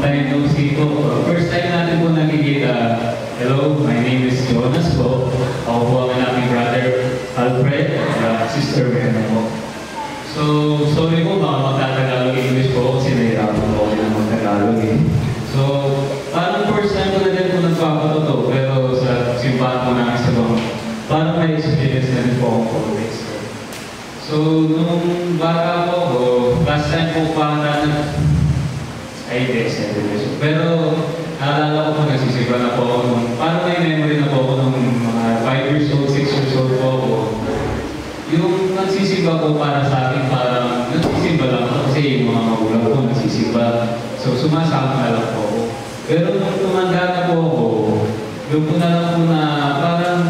time no see po. First time natin po nakikita. Hello, my name is Jonas po. Ako po ang aking brother Alfred, sister Mena po. So, sorry po baka magtatagalog English po kasi nahirapan po ako ng magtagalog eh. So, parang first time ko na din po nagpapatoto pero sa simbahan po namin sa bang parang may experience na din po akong context. So, nung bata po ako, last time po pa na ay, pero naalala ko po nagsisipa na po ako nung, parang may memory na po ako nung mga 5 years old, 6 years old po ako. Yung nagsisipa ko para sa akin, parang nagsisipa lang ako kasi yung mga magulang ko nagsisipa. So, sumasama na lang po ako. Pero nung tumanda na po ako, yung po na lang po na parang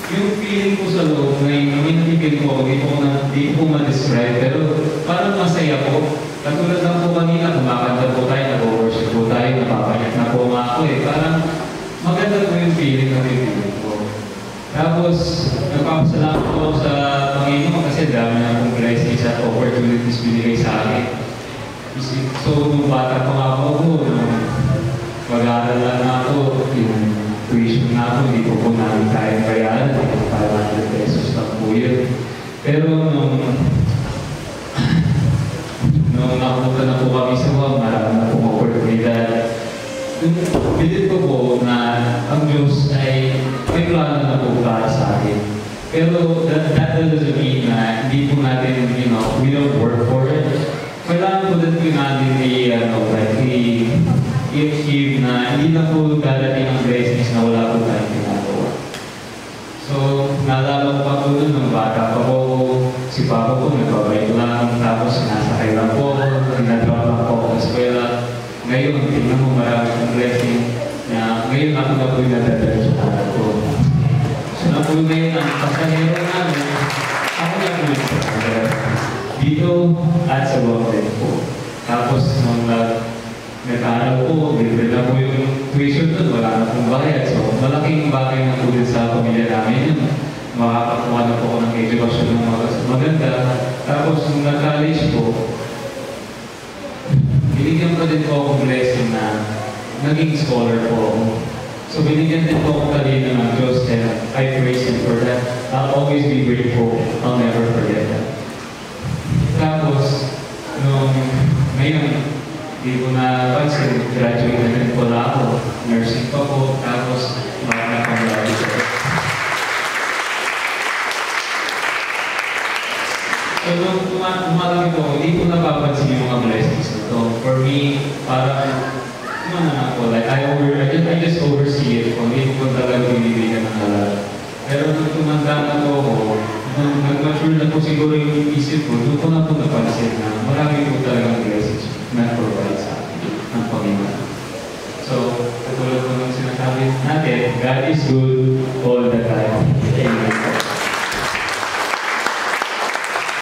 yung feeling ko sa loob na yung nangyayari ko, hindi ko ma-describe, pero parang masaya po. Katulad lang po kanina, kumakanta po tayo, nag-worship po tayo, napapayak na po nga ako eh. Parang maganda po yung feeling na feeling ko. Tapos, nagpapasalamat po ako sa Panginoon kasi dami na akong blessings at opportunities binigay sa akin. So, nung bata pa nga po ako, nung mag-aaral lang na ako, yung tuition na ako, hindi po namin kaya bayaran, 500 pesos lang po yun. Pero nung nakapunta na po kami sa WAM, marami na pong oportunidad. Bilid ko po na ang Diyos ay may plano na po para sa atin. Pero that doesn't mean na hindi po natin, we don't work for it. Kailangan po din natin i-achieve na hindi na po dadating ang blessings na wala po tayong ginagawa. So, naalala ko pa po nun, nung bata pa po, si Papa po nagpabay lang, tapos nasakay lang po, ginagawa lang po ako sa eskwela. Ngayon, tingnan mo marami ang blessing na ngayon ako na po yung nadadala sa aral ko. So, na po ngayon ang pasahero namin, ako na po yung pasahero. Dito at sa Bangladesh po. Tapos, nung nag-aaral po, libre na po yung tuition doon, wala na pong bayad. So, malaking bagay na po din sa pamilya namin yun. Makakakuha na po ako ng edukasyon ng maganda. Tapos, nung nag-college po, binigyan pa din po akong blessing na naging scholar po ako. So, binigyan din po akong talino ng Diyos and I praise Him for that. I'll always be grateful. I'll never forget that. Tapos, nung ngayon, hindi ko na pansin, graduate na rin pala ako. Nursing pa po, tapos makakapag-graduate. So, nung umalaki po, hindi ko napapansin yung mga blessings na ito. For me, parang, I just oversee it. Kung hindi ko talaga binibigyan ng halal. Pero nung tumanda na po ako, nung nag-mature na po siguro yung isip ko, doon ko na po napansin na marami po talagang blessings na provide sa akin ng Panginoon. So, katulad po nung sinasabi natin, God is good all the